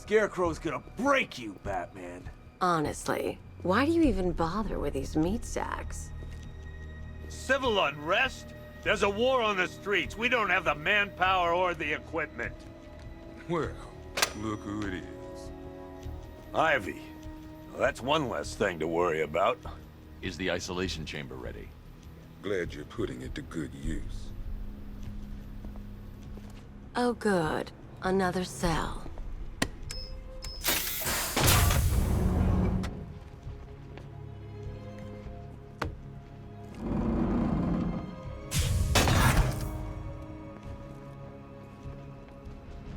Scarecrow's gonna break you, Batman. Honestly, why do you even bother with these meat sacks? Civil unrest? There's a war on the streets. We don't have the manpower or the equipment. Well, look who it is. Ivy. Well, that's one less thing to worry about. Is the isolation chamber ready? Glad you're putting it to good use. Oh good. Another cell.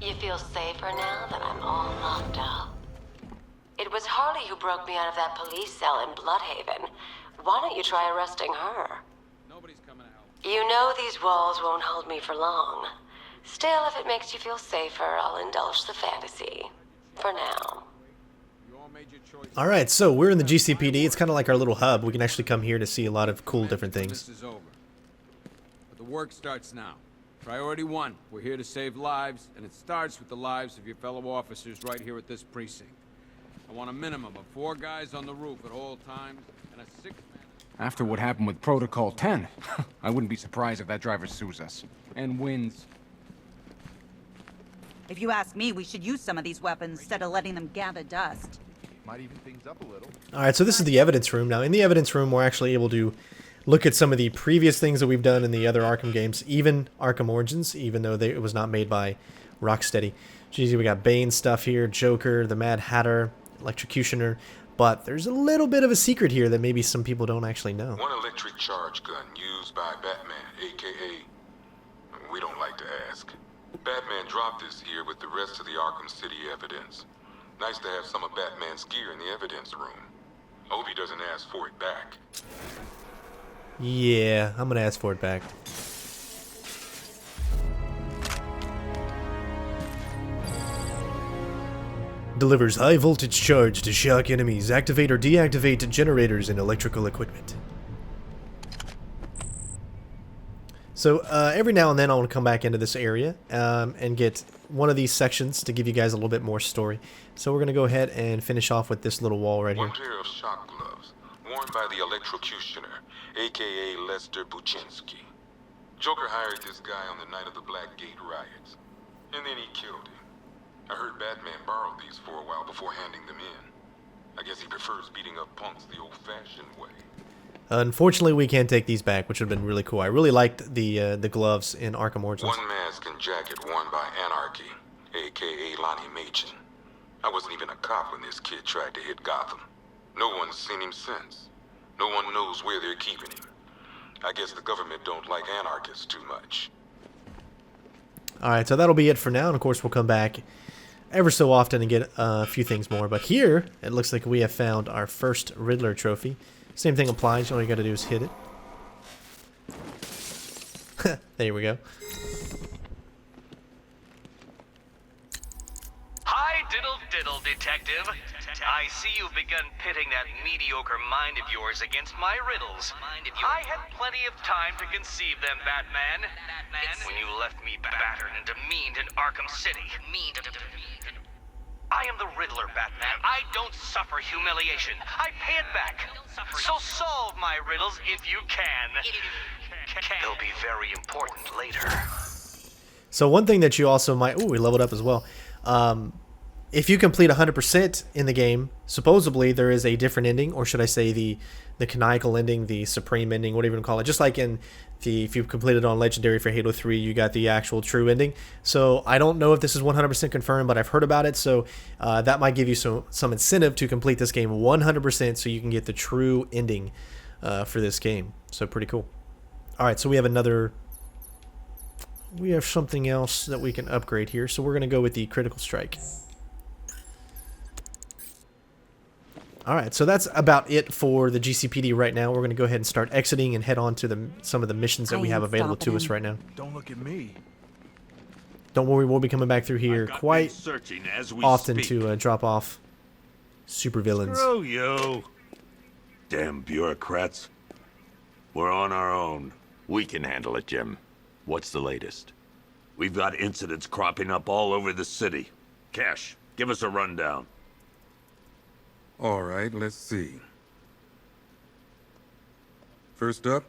You feel safer now that I'm all locked up? It was Harley who broke me out of that police cell in Bloodhaven. Why don't you try arresting her? Nobody's coming to help. You know these walls won't hold me for long. Still, if it makes you feel safer, I'll indulge the fantasy. For now. You all made your choice. Alright, so we're in the GCPD. It's kind of like our little hub. We can actually come here to see a lot of cool different things. This is over. But the work starts now. Priority 1, we're here to save lives, and it starts with the lives of your fellow officers right here at this precinct. I want a minimum of 4 guys on the roof at all times, and a 6-man... After what happened with Protocol 10, I wouldn't be surprised if that driver sues us. And wins. If you ask me, we should use some of these weapons instead of letting them gather dust. Might even things up a little. Alright, so this is the evidence room. Now, in the evidence room, we're actually able to look at some of the previous things that we've done in the other Arkham games, even Arkham Origins, even though it was not made by Rocksteady. Geez, we got Bane stuff here, Joker, the Mad Hatter, Electrocutioner, but there's a little bit of a secret here that maybe some people don't actually know. One electric charge gun used by Batman, a.k.a. We don't like to ask. Batman dropped this here with the rest of the Arkham City evidence. Nice to have some of Batman's gear in the evidence room. Hope he doesn't ask for it back. Yeah, I'm gonna ask for it back. Delivers high voltage charge to shock enemies. Activate or deactivate generators and electrical equipment. So every now and then I want to come back into this area and get one of these sections to give you guys a little bit more story. So we're going to go ahead and finish off with this little wall right here. One pair of shock gloves, worn by the Electrocutioner, a.k.a. Lester Buczynski. Joker hired this guy on the night of the Blackgate riots, and then he killed him. I heard Batman borrowed these for a while before handing them in. I guess he prefers beating up punks the old-fashioned way. Unfortunately, we can't take these back, which would have been really cool. I really liked the gloves in Arkham Origins. One mask and jacket worn by Anarchy, a.k.a. Lonnie Machin. I wasn't even a cop when this kid tried to hit Gotham. No one's seen him since. No one knows where they're keeping him. I guess the government don't like anarchists too much. Alright, so that'll be it for now, and of course we'll come back ever so often and get a few things more. But here, it looks like we have found our first Riddler trophy. Same thing applies, all you gotta do is hit it. There we go. Hi, diddle, detective. I see you've begun pitting that mediocre mind of yours against my riddles. I had plenty of time to conceive them, Batman. When you left me battered and demeaned in Arkham City. I am the Riddler, Batman. I don't suffer humiliation. I pay it back. So solve my riddles if you can. They'll be very important later. So one thing that you also might... Ooh, we leveled up as well. If you complete 100% in the game, supposedly there is a different ending, or should I say the canonical ending, the supreme ending, whatever you want to call it. Just like in the, if you've completed on Legendary for Halo 3, you got the actual true ending. So I don't know if this is 100% confirmed, but I've heard about it. So that might give you some incentive to complete this game 100% so you can get the true ending for this game. So pretty cool. All right, so we have another... We have something else that we can upgrade here. So we're going to go with the Critical Strike. Alright, so that's about it for the GCPD right now. We're going to go ahead and start exiting and head on to some of the missions that we have available to us right now. Don't look at me. Don't worry, we'll be coming back through here quite often to drop off supervillains. Screw you. Damn bureaucrats. We're on our own. We can handle it, Jim. What's the latest? We've got incidents cropping up all over the city. Cash, Give us a rundown. All right, let's see. First up,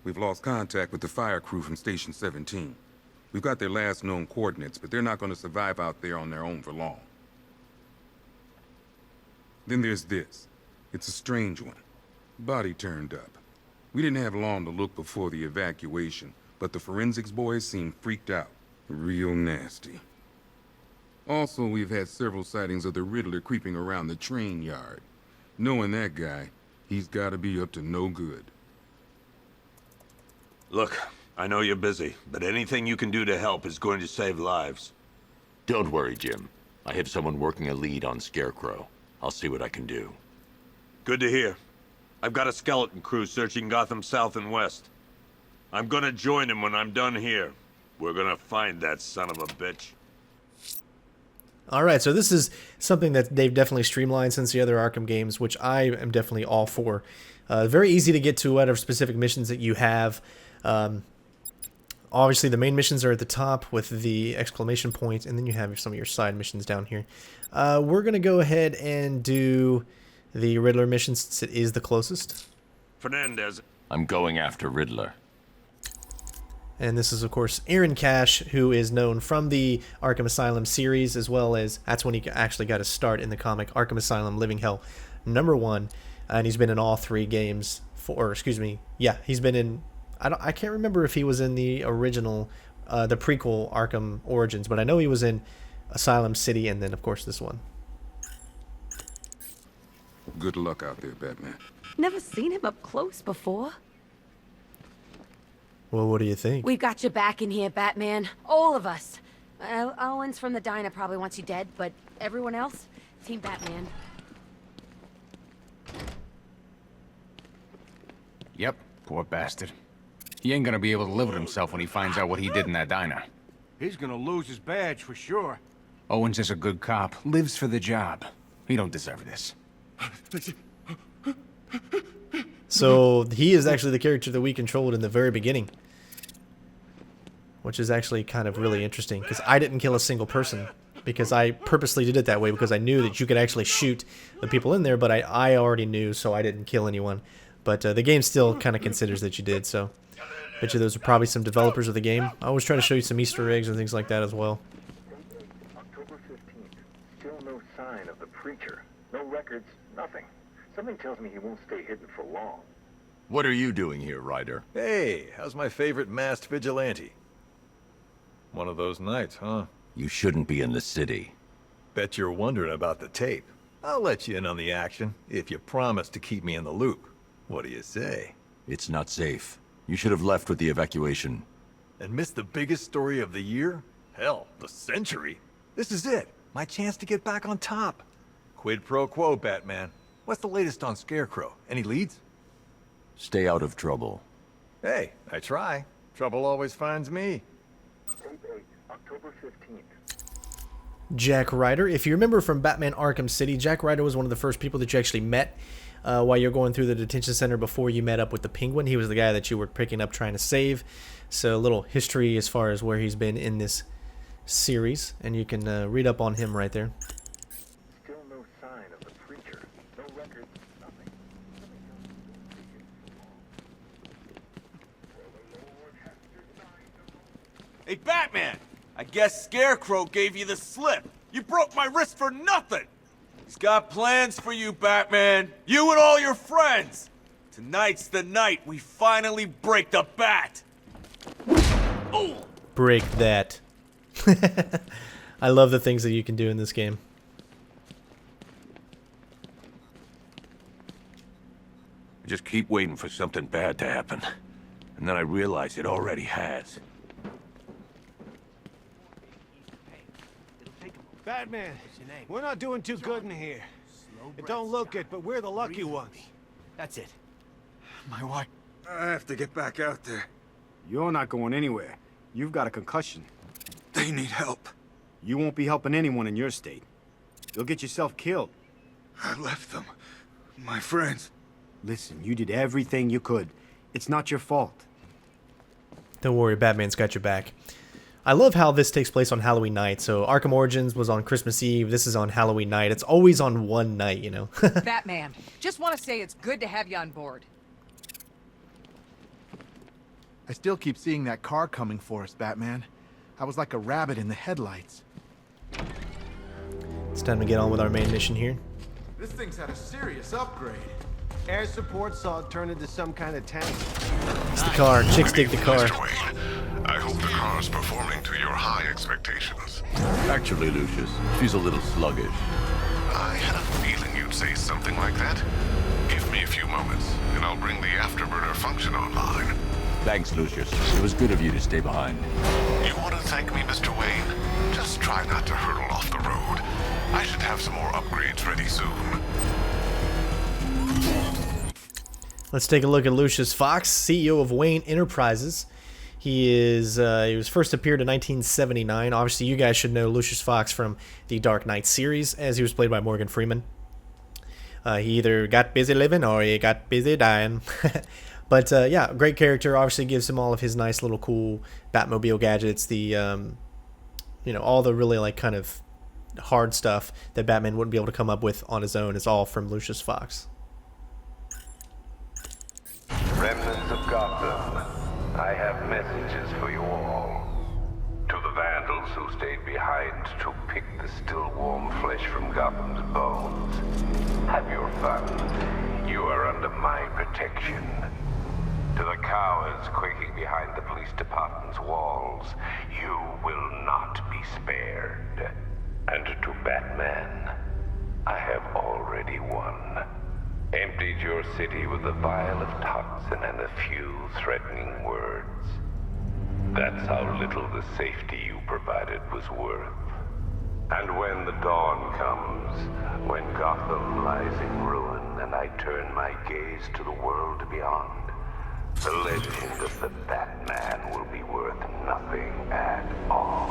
we've lost contact with the fire crew from Station 17. We've got their last known coordinates, but they're not going to survive out there on their own for long. Then there's this. It's a strange one. Body turned up. We didn't have long to look before the evacuation, but the forensics boys seemed freaked out. Real nasty. Also, we've had several sightings of the Riddler creeping around the train yard. Knowing that guy, he's gotta be up to no good. Look, I know you're busy, but anything you can do to help is going to save lives. Don't worry, Jim. I have someone working a lead on Scarecrow. I'll see what I can do. Good to hear. I've got a skeleton crew searching Gotham South and West. I'm gonna join him when I'm done here. We're gonna find that son of a bitch. All right, so this is something that they've definitely streamlined since the other Arkham games, which I am definitely all for. Very easy to get to whatever specific missions that you have. Obviously, the main missions are at the top with the exclamation point, and then you have some of your side missions down here. We're going to go ahead and do the Riddler mission since it is the closest. Fernandez. I'm going after Riddler. And this is, of course, Aaron Cash, who is known from the Arkham Asylum series, as well as that's when he actually got his start in the comic Arkham Asylum Living Hell #1. And he's been in all 3 games. He's been in... I can't remember if he was in the original, the prequel Arkham Origins, but I know he was in Asylum City and then, of course, this one. Good luck out there, Batman. Never seen him up close before. Well, what do you think? We've got your back in here, Batman. All of us. Owens from the diner probably wants you dead, but everyone else, Team Batman. Yep, poor bastard. He ain't gonna be able to live with himself when he finds out what he did in that diner. He's gonna lose his badge for sure. Owens is a good cop, lives for the job. He don't deserve this. So he is actually the character that we controlled in the very beginning, which is actually kind of really interesting because I didn't kill a single person because I purposely did it that way because I knew that you could actually shoot the people in there, but I already knew, so I didn't kill anyone. But the game still kind of considers that you did, so bet you those are probably some developers of the game. I always try to show you some Easter eggs and things like that as well. October 15th. Still no sign of the preacher. No records, nothing. Something tells me he won't stay hidden for long. What are you doing here, Ryder? Hey, how's my favorite masked vigilante? One of those nights, huh? You shouldn't be in the city. Bet you're wondering about the tape. I'll let you in on the action if you promise to keep me in the loop. What do you say? It's not safe. You should have left with the evacuation. And missed the biggest story of the year? Hell, the century. This is it. My chance to get back on top. Quid pro quo, Batman. What's the latest on Scarecrow? Any leads? Stay out of trouble. Hey, I try. Trouble always finds me. Tape 8, October 15th. Jack Ryder. If you remember from Batman Arkham City, Jack Ryder was one of the first people that you actually met while you're going through the detention center before you met up with the Penguin. He was the guy that you were picking up trying to save. So a little history as far as where he's been in this series, and you can read up on him right there. Still no sign of the preacher. No records, nothing. Hey, Batman! I guess Scarecrow gave you the slip. You broke my wrist for nothing! He's got plans for you, Batman. You and all your friends. Tonight's the night we finally break the bat. Oh! Break that. I love the things that you can do in this game. I just keep waiting for something bad to happen. And then I realize it already has. Batman, we're not doing too good in here. It don't look it, but we're the lucky ones. That's it. My wife. I have to get back out there. You're not going anywhere. You've got a concussion. They need help. You won't be helping anyone in your state. You'll get yourself killed. I left them. My friends. Listen, you did everything you could. It's not your fault. Don't worry, Batman's got your back. I love how this takes place on Halloween night. So Arkham Origins was on Christmas Eve. This is on Halloween night. It's always on one night, you know. Batman, just want to say it's good to have you on board. I still keep seeing that car coming for us, Batman. I was like a rabbit in the headlights. It's time to get on with our main mission here. This thing's had a serious upgrade. Air support saw it turn into some kind of tank. It's the car. Chicks dig the car. Mr. Wayne, I hope the car's performing to your high expectations. Actually, Lucius, she's a little sluggish. I had a feeling you'd say something like that. Give me a few moments, and I'll bring the afterburner function online. Thanks, Lucius. It was good of you to stay behind. You want to thank me, Mr. Wayne? Just try not to hurtle off the road. I should have some more upgrades ready soon. Let's take a look at Lucius Fox, CEO of Wayne Enterprises. He was first appeared in 1979. Obviously, you guys should know Lucius Fox from the Dark Knight series, as he was played by Morgan Freeman. He either got busy living or he got busy dying. But yeah, great character. Obviously, gives him all of his nice little cool Batmobile gadgets. The you know, all the really like kind of hard stuff that Batman wouldn't be able to come up with on his own is all from Lucius Fox. Remnants of Gotham, I have messages for you all. To the vandals who stayed behind to pick the still warm flesh from Gotham's bones, have your fun. You are under my protection. To the cowards quaking behind the police department's walls, you will not be spared. And to Batman, I have already won. Emptied your city with a vial of toxin and a few threatening words. That's how little the safety you provided was worth. And when the dawn comes, when Gotham lies in ruin and I turn my gaze to the world beyond, the legend of the Batman will be worth nothing at all.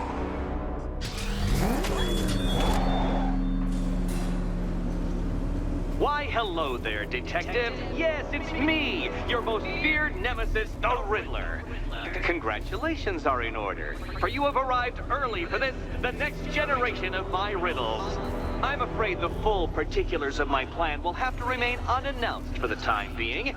Why, hello there, Detective. Yes, it's me, your most feared nemesis, the Riddler. Congratulations are in order, for you have arrived early for this, the next generation of my riddles. I'm afraid the full particulars of my plan will have to remain unannounced for the time being,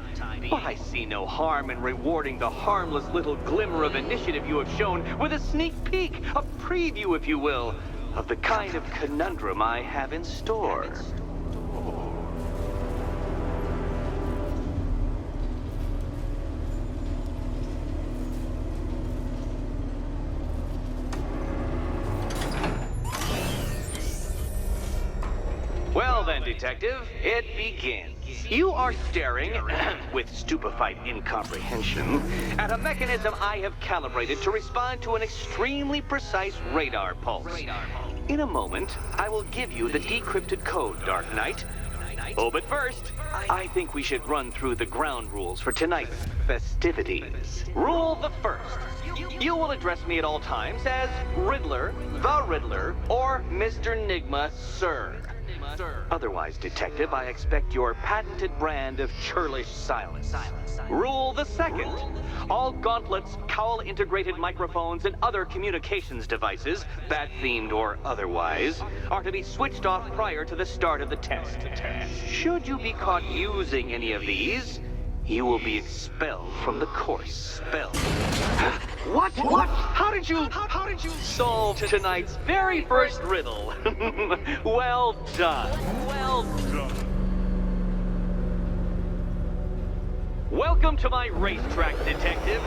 but I see no harm in rewarding the harmless little glimmer of initiative you have shown with a sneak peek, a preview, if you will, of the kind of conundrum I have in store. Well then, Detective, it begins. You are staring, with stupefied incomprehension, at a mechanism I have calibrated to respond to an extremely precise radar pulse. In a moment, I will give you the decrypted code, Dark Knight. Oh, but first, I think we should run through the ground rules for tonight's festivities. Rule the first. You will address me at all times as Riddler, the Riddler, or Mr. Nigma, sir. Otherwise, Detective, I expect your patented brand of churlish silence. Rule the second. All gauntlets, cowl-integrated microphones, and other communications devices, bat-themed or otherwise, are to be switched off prior to the start of the test. Should you be caught using any of these, you will be expelled from the course. What? How did you solve tonight's very first riddle? Well done. Welcome to my racetrack, Detective.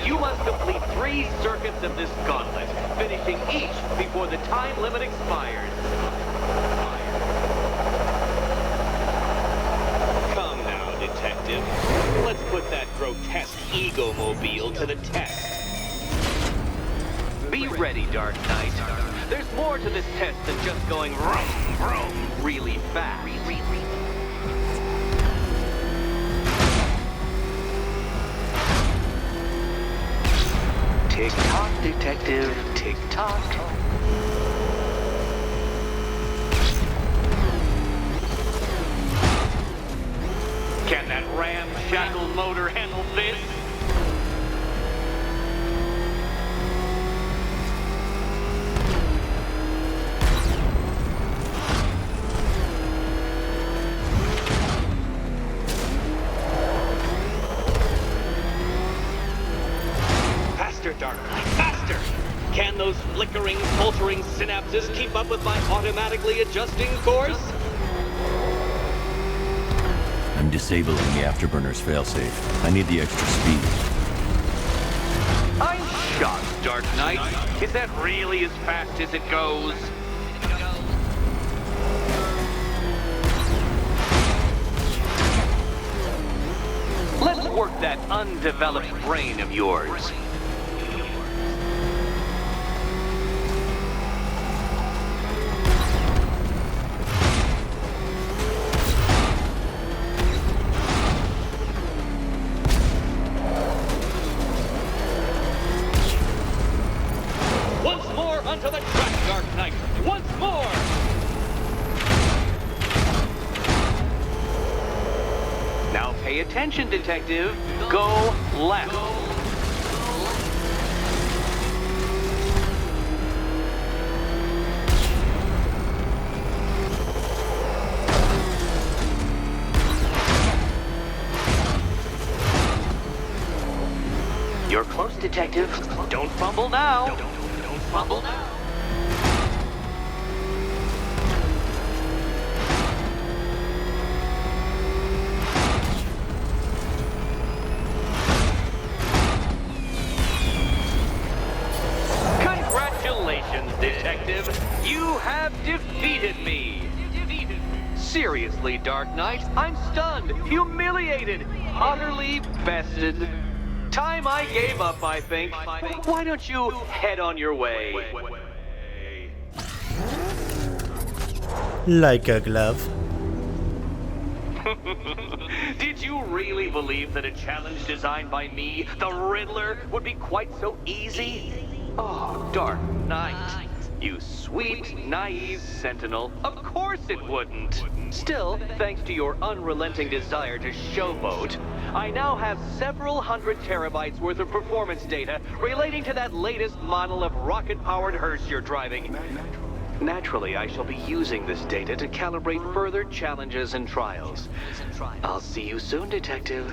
You must complete 3 circuits of this gauntlet, finishing each before the time limit expires. Come now, Detective. Let's put that grotesque ego-mobile to the test. Be ready, Dark Knight. There's more to this test than just going vroom, vroom really fast. Tick-tock, Detective, tick-tock. Can that ramshackle motor handle this? Faster! Can those flickering, faltering synapses keep up with my automatically adjusting course? I'm disabling the afterburner's failsafe. I need the extra speed. I'm shocked, Dark Knight. Is that really as fast as it goes? Let's work that undeveloped brain of yours. Once more onto the track, Dark Knight. Once more! Now pay attention, Detective. Go left. You're close, Detective. Don't fumble now. Don't fumble now. Congratulations, Detective. You have defeated me. Seriously, Dark Knight, I'm stunned, humiliated, utterly bested. Time I gave up, I think. Why don't you head on your way? Like a glove. Did you really believe that a challenge designed by me, the Riddler, would be quite so easy? Oh, Dark Knight. You sweet, naive sentinel. Of course it wouldn't. Still, thanks to your unrelenting desire to showboat, I now have several hundred terabytes worth of performance data relating to that latest model of rocket-powered hearse you're driving. Naturally, I shall be using this data to calibrate further challenges and trials. I'll see you soon, Detective.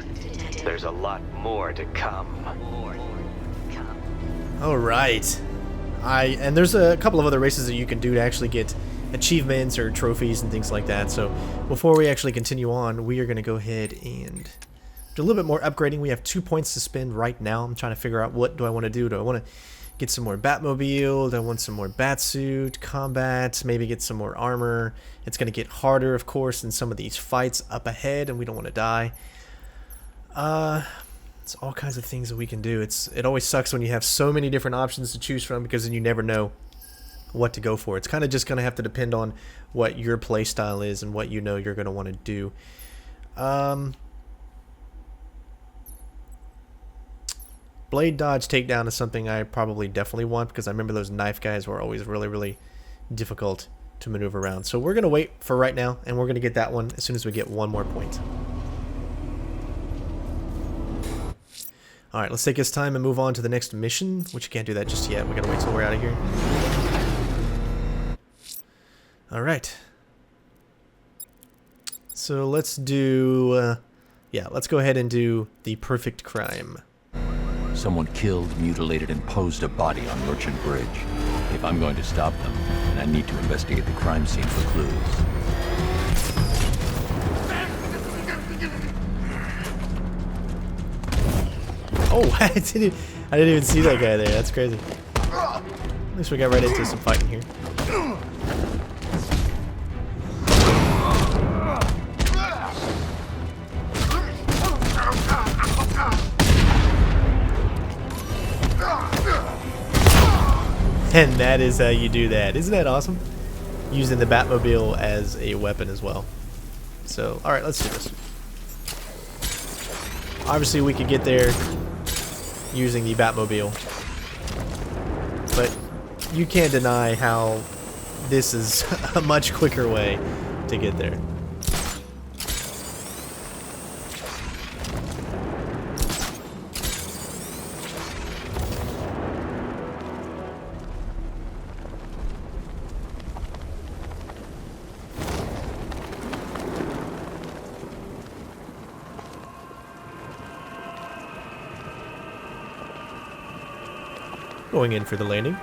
There's a lot more to come. All right. And there's a couple of other races that you can do to actually get achievements or trophies and things like that. So before we actually continue on, we are going to go ahead and do a little bit more upgrading. We have 2 points to spend right now. I'm trying to figure out what do I want to do. Do I want to get some more Batmobile? Do I want some more Batsuit, combat, maybe get some more armor? It's going to get harder, of course, in some of these fights up ahead, and we don't want to die. It's all kinds of things that we can do. It always sucks when you have so many different options to choose from because then you never know what to go for. It's kind of just going to have to depend on what your play style is and what you know you're going to want to do. Blade dodge takedown is something I probably definitely want because I remember those knife guys were always really, really difficult to maneuver around. So we're going to wait for right now, and we're going to get that one as soon as we get one more point. Alright, let's take this time and move on to the next mission, which you can't do that just yet. We gotta wait till we're out of here. Alright. So let's do... let's go ahead and do the perfect crime. Someone killed, mutilated, and posed a body on Merchant Bridge. If I'm going to stop them, then I need to investigate the crime scene for clues. Oh, I didn't even see that guy there. That's crazy. At least we got right into some fighting here. And that is how you do that. Isn't that awesome? Using the Batmobile as a weapon as well. So, alright, let's do this. Obviously, we could get there using the Batmobile, but you can't deny how this is a much quicker way to get there. Going in for the landing.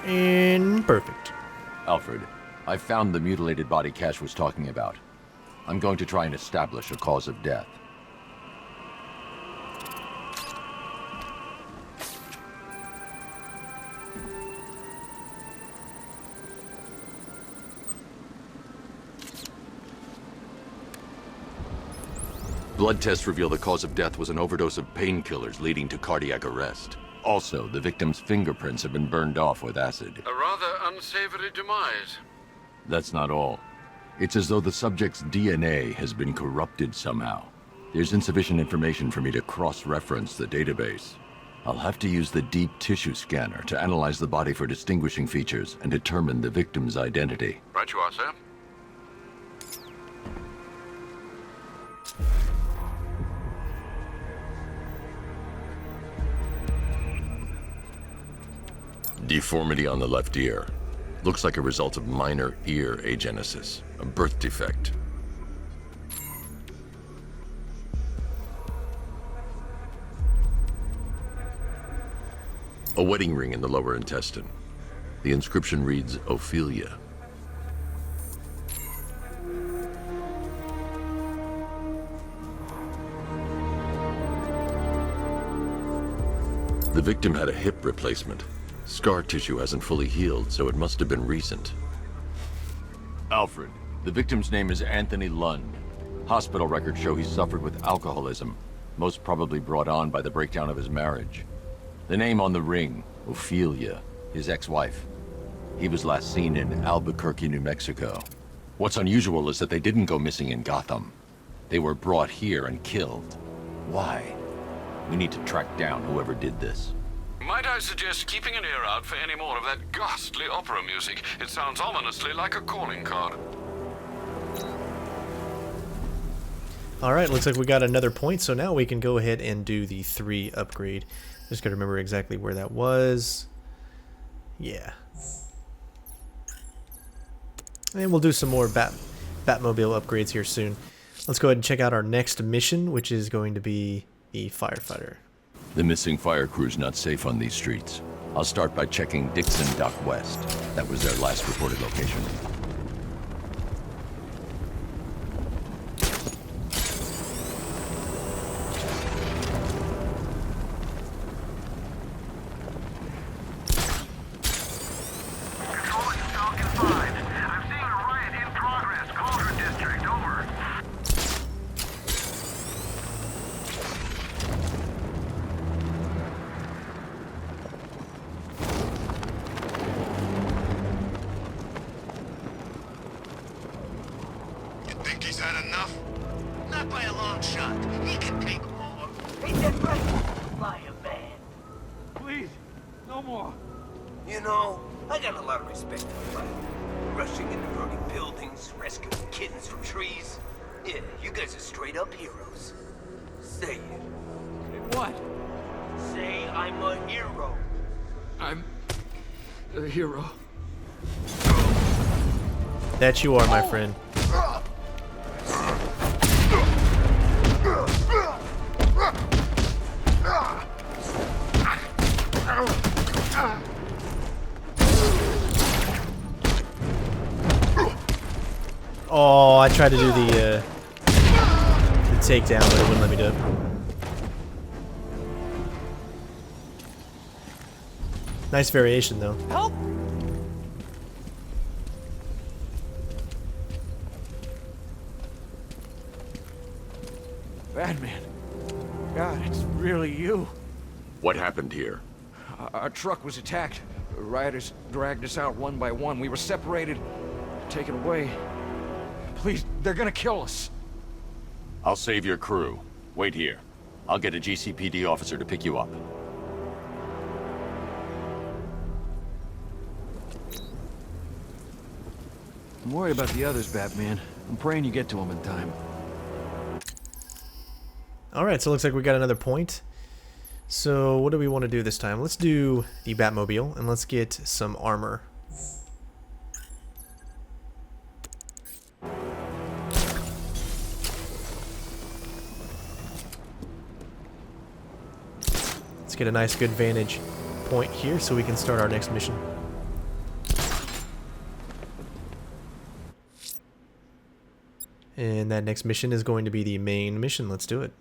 And perfect. Alfred, I found the mutilated body Cash was talking about. I'm going to try and establish a cause of death. Blood tests reveal the cause of death was an overdose of painkillers leading to cardiac arrest. Also, the victim's fingerprints have been burned off with acid. A rather unsavory demise. That's not all. It's as though the subject's DNA has been corrupted somehow. There's insufficient information for me to cross-reference the database. I'll have to use the deep tissue scanner to analyze the body for distinguishing features and determine the victim's identity. Right you are, sir. Deformity on the left ear. Looks like a result of minor ear agenesis, a birth defect. A wedding ring in the lower intestine. The inscription reads, Ophelia. The victim had a hip replacement. Scar tissue hasn't fully healed, so it must have been recent. Alfred, the victim's name is Anthony Lund. Hospital records show he suffered with alcoholism, most probably brought on by the breakdown of his marriage. The name on the ring, Ophelia, his ex-wife. He was last seen in Albuquerque, New Mexico. What's unusual is that they didn't go missing in Gotham. They were brought here and killed. Why? We need to track down whoever did this. Might I suggest keeping an ear out for any more of that ghastly opera music? It sounds ominously like a calling card. Alright, looks like we got another point, so now we can go ahead and do the 3 upgrade. Just gotta remember exactly where that was. Yeah. And we'll do some more Batmobile upgrades here soon. Let's go ahead and check out our next mission, which is going to be the Firefighter. The missing fire crew's not safe on these streets. I'll start by checking Dixon Dock West. That was their last reported location. You know, I got a lot of respect for you. Rushing into burning buildings, rescuing kittens from trees. Yeah, you guys are straight up heroes. Say it. What? Say I'm a hero. I'm a hero. That you are, my friend. Oh, I tried to do the takedown, but it wouldn't let me do it. Nice variation, though. Help! Batman. God, it's really you. What happened here? Our truck was attacked. Rioters dragged us out one by one. We were separated, taken away. Please, they're gonna kill us. I'll save your crew. Wait here. I'll get a GCPD officer to pick you up. I'm worried about the others, Batman. I'm praying you get to them in time. Alright, so it looks like we got another point. So what do we want to do this time? Let's do the Batmobile, and let's get some armor. Let's get a nice good vantage point here so we can start our next mission. And that next mission is going to be the main mission. Let's do it.